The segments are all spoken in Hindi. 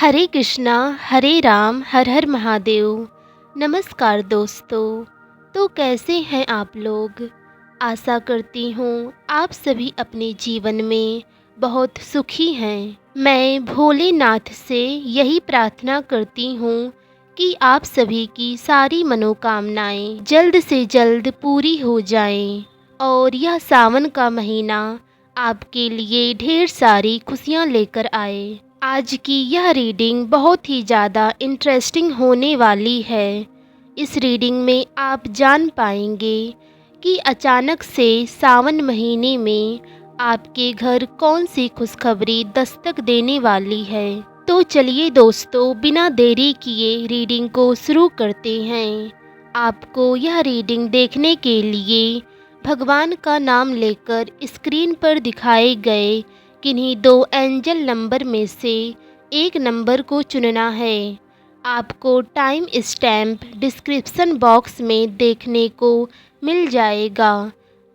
हरे कृष्णा हरे राम हर हर महादेव। नमस्कार दोस्तों। तो कैसे हैं आप लोग? आशा करती हूँ आप सभी अपने जीवन में बहुत सुखी हैं। मैं भोलेनाथ से यही प्रार्थना करती हूँ कि आप सभी की सारी मनोकामनाएं जल्द से जल्द पूरी हो जाएं और यह सावन का महीना आपके लिए ढेर सारी खुशियाँ लेकर आए। आज की यह रीडिंग बहुत ही ज़्यादा इंटरेस्टिंग होने वाली है। इस रीडिंग में आप जान पाएंगे कि अचानक से सावन महीने में आपके घर कौन सी खुशखबरी दस्तक देने वाली है। तो चलिए दोस्तों, बिना देरी किए रीडिंग को शुरू करते हैं। आपको यह रीडिंग देखने के लिए भगवान का नाम लेकर स्क्रीन पर दिखाए गए किन्हीं दो एंजल नंबर में से एक नंबर को चुनना है। आपको टाइम स्टैम्प डिस्क्रिप्शन बॉक्स में देखने को मिल जाएगा।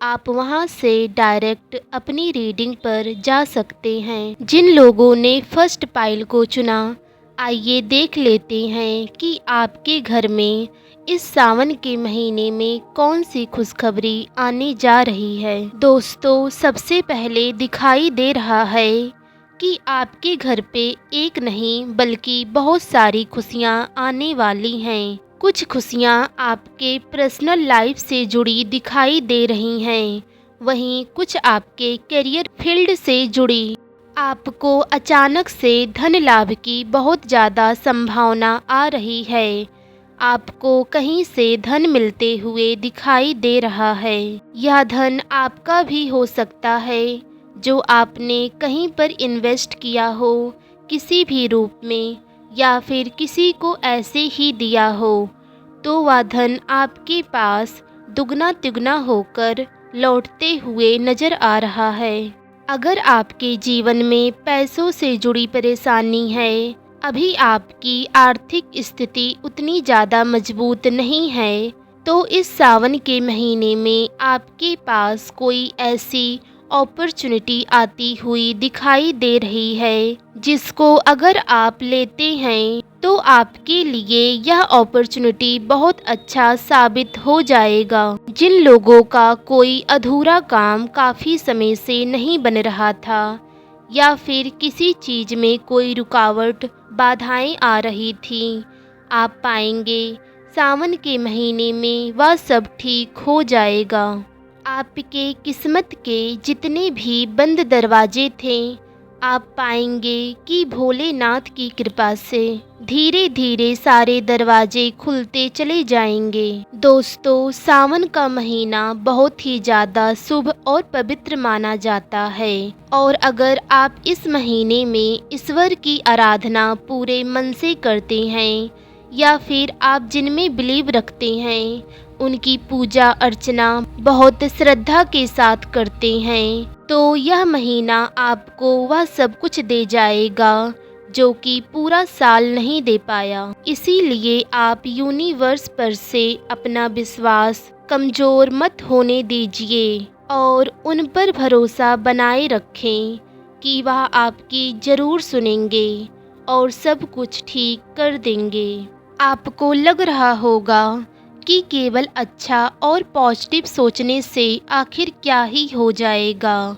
आप वहां से डायरेक्ट अपनी रीडिंग पर जा सकते हैं। जिन लोगों ने फर्स्ट पाइल को चुना, आइए देख लेते हैं कि आपके घर में इस सावन के महीने में कौन सी खुशखबरी आने जा रही है। दोस्तों, सबसे पहले दिखाई दे रहा है कि आपके घर पे एक नहीं बल्कि बहुत सारी खुशियाँ आने वाली हैं। कुछ खुशियाँ आपके पर्सनल लाइफ से जुड़ी दिखाई दे रही हैं, वहीं कुछ आपके करियर फील्ड से जुड़ी। आपको अचानक से धन लाभ की बहुत ज़्यादा संभावना आ रही है। आपको कहीं से धन मिलते हुए दिखाई दे रहा है। यह धन आपका भी हो सकता है, जो आपने कहीं पर इन्वेस्ट किया हो किसी भी रूप में, या फिर किसी को ऐसे ही दिया हो, तो वह धन आपके पास दुगना तिगुना होकर लौटते हुए नजर आ रहा है। अगर आपके जीवन में पैसों से जुड़ी परेशानी है, अभी आपकी आर्थिक स्थिति उतनी ज़्यादा मजबूत नहीं है, तो इस सावन के महीने में आपके पास कोई ऐसी अपॉर्चुनिटी आती हुई दिखाई दे रही है, जिसको अगर आप लेते हैं तो आपके लिए यह अपॉर्चुनिटी बहुत अच्छा साबित हो जाएगा। जिन लोगों का कोई अधूरा काम काफ़ी समय से नहीं बन रहा था, या फिर किसी चीज़ में कोई रुकावट बाधाएं आ रही थी, आप पाएंगे सावन के महीने में वह सब ठीक हो जाएगा। आपके किस्मत के जितने भी बंद दरवाजे थे, आप पाएंगे कि भोलेनाथ की कृपा से धीरे धीरे सारे दरवाजे खुलते चले जाएंगे। दोस्तों, सावन का महीना बहुत ही ज़्यादा शुभ और पवित्र माना जाता है, और अगर आप इस महीने में ईश्वर की आराधना पूरे मन से करते हैं, या फिर आप जिनमें बिलीव रखते हैं, उनकी पूजा अर्चना बहुत श्रद्धा के साथ करते हैं, तो यह महीना आपको वह सब कुछ दे जाएगा जो कि पूरा साल नहीं दे पाया। इसीलिए आप यूनिवर्स पर से अपना विश्वास कमज़ोर मत होने दीजिए और उन पर भरोसा बनाए रखें कि वह आपकी ज़रूर सुनेंगे और सब कुछ ठीक कर देंगे। आपको लग रहा होगा कि केवल अच्छा और पॉजिटिव सोचने से आखिर क्या ही हो जाएगा,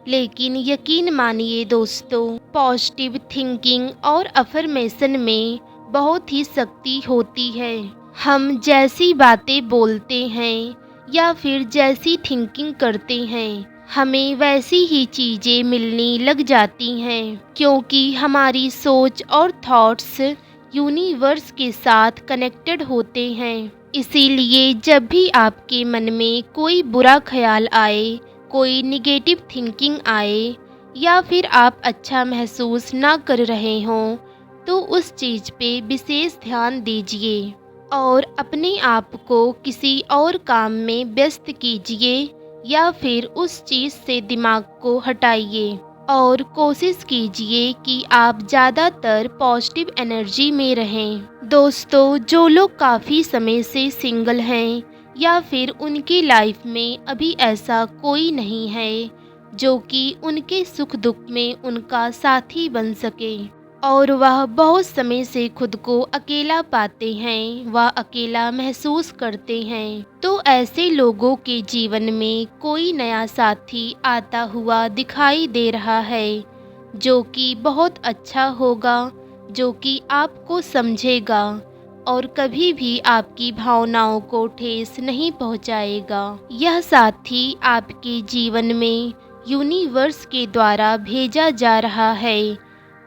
लेकिन यकीन मानिए दोस्तों, पॉजिटिव थिंकिंग और अफर्मेशन में बहुत ही शक्ति होती है। हम जैसी बातें बोलते हैं या फिर जैसी थिंकिंग करते हैं, हमें वैसी ही चीज़ें मिलने लग जाती हैं, क्योंकि हमारी सोच और थॉट्स यूनिवर्स के साथ कनेक्टेड होते हैं। इसीलिए जब भी आपके मन में कोई बुरा ख्याल आए, कोई निगेटिव थिंकिंग आए, या फिर आप अच्छा महसूस ना कर रहे हों, तो उस चीज़ पे विशेष ध्यान दीजिए और अपने आप को किसी और काम में व्यस्त कीजिए, या फिर उस चीज़ से दिमाग को हटाइए और कोशिश कीजिए कि आप ज़्यादातर पॉजिटिव एनर्जी में रहें। दोस्तों, जो लोग काफ़ी समय से सिंगल हैं, या फिर उनकी लाइफ में अभी ऐसा कोई नहीं है जो कि उनके सुख दुख में उनका साथी बन सके, और वह बहुत समय से खुद को अकेला पाते हैं, वह अकेला महसूस करते हैं। तो ऐसे लोगों के जीवन में कोई नया साथी आता हुआ दिखाई दे रहा है, जो कि बहुत अच्छा होगा, जो कि आपको समझेगा और कभी भी आपकी भावनाओं को ठेस नहीं पहुंचाएगा। यह साथी आपके जीवन में यूनिवर्स के द्वारा भेजा जा रहा है,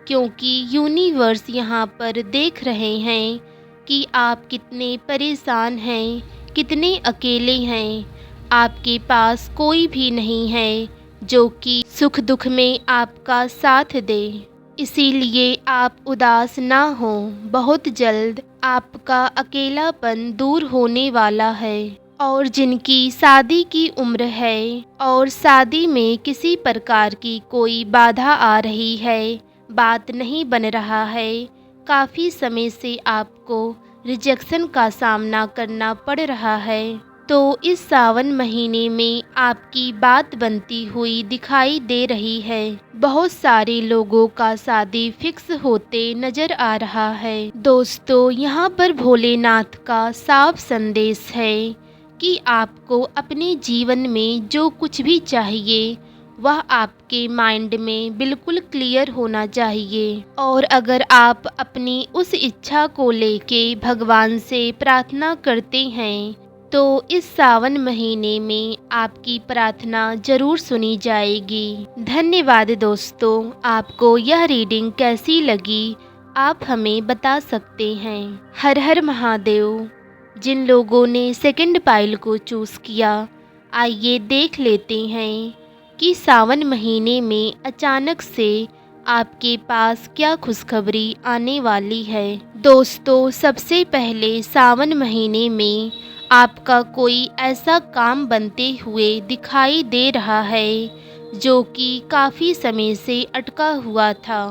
क्योंकि यूनिवर्स यहाँ पर देख रहे हैं कि आप कितने परेशान हैं, कितने अकेले हैं। आपके पास कोई भी नहीं है जो कि सुख दुख में आपका साथ दे। इसीलिए आप उदास ना हो, बहुत जल्द आपका अकेलापन दूर होने वाला है। और जिनकी शादी की उम्र है और शादी में किसी प्रकार की कोई बाधा आ रही है, बात नहीं बन रहा है, काफ़ी समय से आपको रिजेक्शन का सामना करना पड़ रहा है, तो इस सावन महीने में आपकी बात बनती हुई दिखाई दे रही है। बहुत सारे लोगों का शादी फिक्स होते नजर आ रहा है। दोस्तों, यहाँ पर भोलेनाथ का साफ संदेश है कि आपको अपने जीवन में जो कुछ भी चाहिए वह आपके माइंड में बिल्कुल क्लियर होना चाहिए। और अगर आप अपनी उस इच्छा को लेके भगवान से प्रार्थना करते हैं तो इस सावन महीने में आपकी प्रार्थना जरूर सुनी जाएगी। धन्यवाद दोस्तों, आपको यह रीडिंग कैसी लगी आप हमें बता सकते हैं। हर हर महादेव। जिन लोगों ने सेकंड पाइल को चूज़ किया, आइए देख लेते हैं कि सावन महीने में अचानक से आपके पास क्या खुशखबरी आने वाली है। दोस्तों, सबसे पहले सावन महीने में आपका कोई ऐसा काम बनते हुए दिखाई दे रहा है जो कि काफ़ी समय से अटका हुआ था।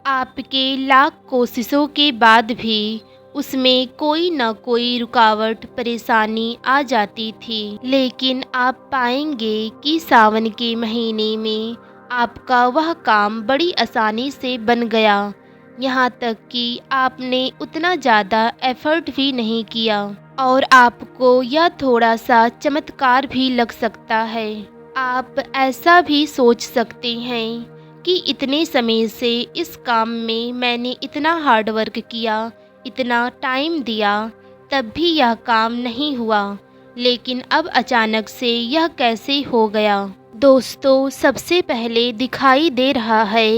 आपके लाख कोशिशों के बाद भी उसमें कोई न कोई रुकावट परेशानी आ जाती थी, लेकिन आप पाएंगे कि सावन के महीने में आपका वह काम बड़ी आसानी से बन गया। यहाँ तक कि आपने उतना ज़्यादा एफर्ट भी नहीं किया और आपको यह थोड़ा सा चमत्कार भी लग सकता है। आप ऐसा भी सोच सकते हैं कि इतने समय से इस काम में मैंने इतना हार्ड वर्क किया, इतना टाइम दिया, तब भी यह काम नहीं हुआ, लेकिन अब अचानक से यह कैसे हो गया। दोस्तों, सबसे पहले दिखाई दे रहा है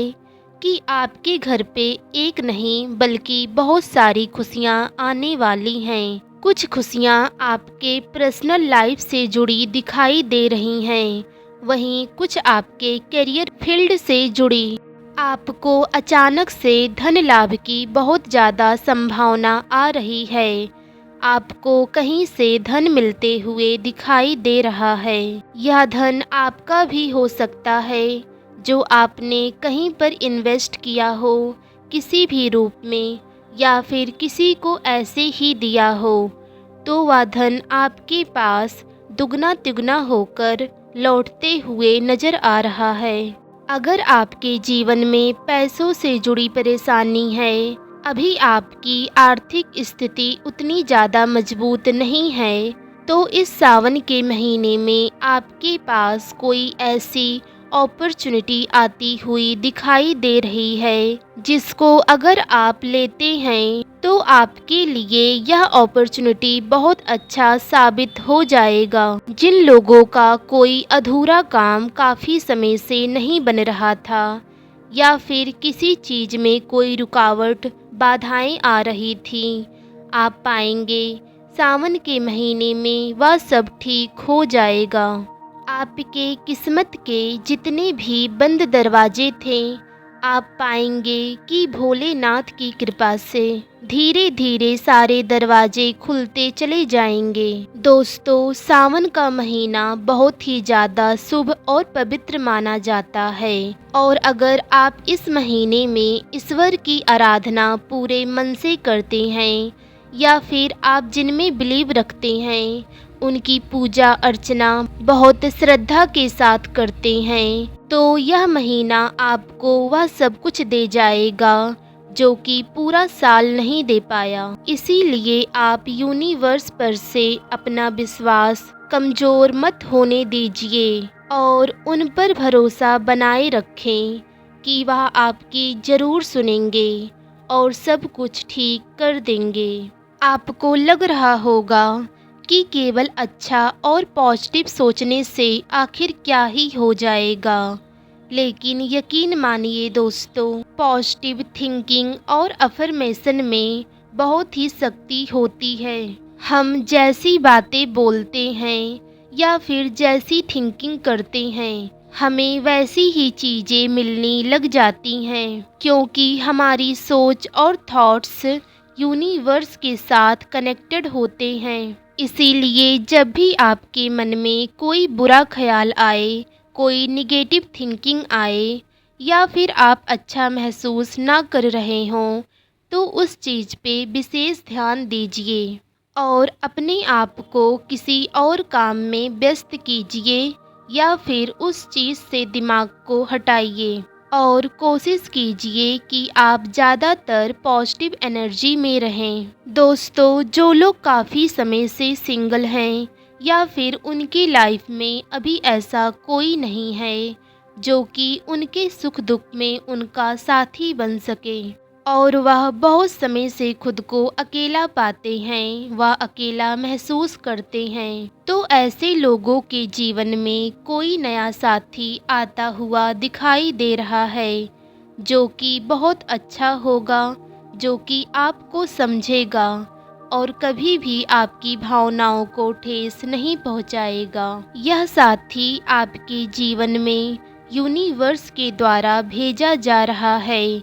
कि आपके घर पे एक नहीं बल्कि बहुत सारी खुशियाँ आने वाली हैं। कुछ खुशियाँ आपके पर्सनल लाइफ से जुड़ी दिखाई दे रही हैं, वहीं कुछ आपके करियर फील्ड से जुड़ी। आपको अचानक से धन लाभ की बहुत ज़्यादा संभावना आ रही है। आपको कहीं से धन मिलते हुए दिखाई दे रहा है। यह धन आपका भी हो सकता है जो आपने कहीं पर इन्वेस्ट किया हो किसी भी रूप में, या फिर किसी को ऐसे ही दिया हो, तो वह धन आपके पास दुगना तिगुना होकर लौटते हुए नजर आ रहा है। अगर आपके जीवन में पैसों से जुड़ी परेशानी है, अभी आपकी आर्थिक स्थिति उतनी ज़्यादा मजबूत नहीं है, तो इस सावन के महीने में आपके पास कोई ऐसी अपॉर्चुनिटी आती हुई दिखाई दे रही है जिसको अगर आप लेते हैं तो आपके लिए यह अपॉर्चुनिटी बहुत अच्छा साबित हो जाएगा। जिन लोगों का कोई अधूरा काम काफ़ी समय से नहीं बन रहा था, या फिर किसी चीज़ में कोई रुकावट बाधाएं आ रही थी, आप पाएंगे सावन के महीने में वह सब ठीक हो जाएगा। आपके किस्मत के जितने भी बंद दरवाजे थे, आप पाएंगे कि भोलेनाथ की कृपा से धीरे धीरे सारे दरवाजे खुलते चले जाएंगे। दोस्तों, सावन का महीना बहुत ही ज़्यादा शुभ और पवित्र माना जाता है, और अगर आप इस महीने में ईश्वर की आराधना पूरे मन से करते हैं, या फिर आप जिनमें बिलीव रखते हैं उनकी पूजा अर्चना बहुत श्रद्धा के साथ करते हैं, तो यह महीना आपको वह सब कुछ दे जाएगा जो कि पूरा साल नहीं दे पाया। इसीलिए आप यूनिवर्स पर से अपना विश्वास कमज़ोर मत होने दीजिए और उन पर भरोसा बनाए रखें कि वह आपकी ज़रूर सुनेंगे और सब कुछ ठीक कर देंगे। आपको लग रहा होगा कि केवल अच्छा और पॉजिटिव सोचने से आखिर क्या ही हो जाएगा, लेकिन यकीन मानिए दोस्तों, पॉजिटिव थिंकिंग और अफर्मेशन में बहुत ही शक्ति होती है। हम जैसी बातें बोलते हैं या फिर जैसी थिंकिंग करते हैं, हमें वैसी ही चीज़ें मिलने लग जाती हैं, क्योंकि हमारी सोच और थॉट्स यूनिवर्स के साथ कनेक्टेड होते हैं। इसीलिए जब भी आपके मन में कोई बुरा ख्याल आए, कोई निगेटिव थिंकिंग आए या फिर आप अच्छा महसूस ना कर रहे हों, तो उस चीज़ पे विशेष ध्यान दीजिए और अपने आप को किसी और काम में व्यस्त कीजिए या फिर उस चीज़ से दिमाग को हटाइए और कोशिश कीजिए कि आप ज़्यादातर पॉजिटिव एनर्जी में रहें। दोस्तों, जो लोग काफ़ी समय से सिंगल हैं या फिर उनकी लाइफ में अभी ऐसा कोई नहीं है जो कि उनके सुख दुख में उनका साथी बन सके और वह बहुत समय से खुद को अकेला पाते हैं, वह अकेला महसूस करते हैं, तो ऐसे लोगों के जीवन में कोई नया साथी आता हुआ दिखाई दे रहा है जो कि बहुत अच्छा होगा, जो कि आपको समझेगा और कभी भी आपकी भावनाओं को ठेस नहीं पहुंचाएगा। यह साथी आपके जीवन में यूनिवर्स के द्वारा भेजा जा रहा है,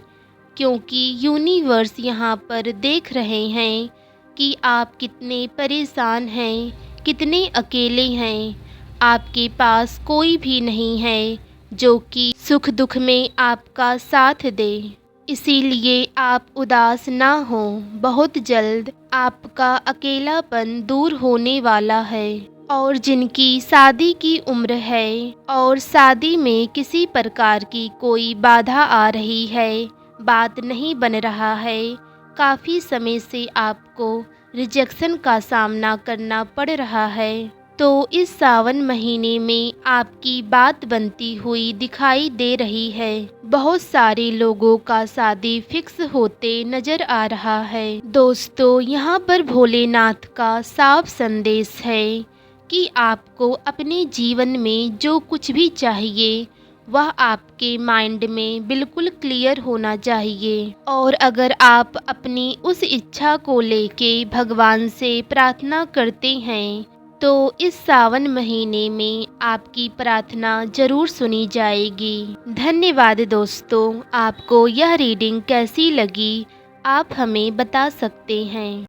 क्योंकि यूनिवर्स यहाँ पर देख रहे हैं कि आप कितने परेशान हैं, कितने अकेले हैं। आपके पास कोई भी नहीं है जो कि सुख दुख में आपका साथ दे। इसीलिए आप उदास ना हो, बहुत जल्द आपका अकेलापन दूर होने वाला है। और जिनकी शादी की उम्र है और शादी में किसी प्रकार की कोई बाधा आ रही है, बात नहीं बन रहा है, काफ़ी समय से आपको रिजेक्शन का सामना करना पड़ रहा है, तो इस सावन महीने में आपकी बात बनती हुई दिखाई दे रही है। बहुत सारे लोगों का शादी फिक्स होते नज़र आ रहा है। दोस्तों, यहाँ पर भोलेनाथ का साफ संदेश है कि आपको अपने जीवन में जो कुछ भी चाहिए वह आपके माइंड में बिल्कुल क्लियर होना चाहिए और अगर आप अपनी उस इच्छा को लेके भगवान से प्रार्थना करते हैं तो इस सावन महीने में आपकी प्रार्थना ज़रूर सुनी जाएगी। धन्यवाद दोस्तों, आपको यह रीडिंग कैसी लगी आप हमें बता सकते हैं।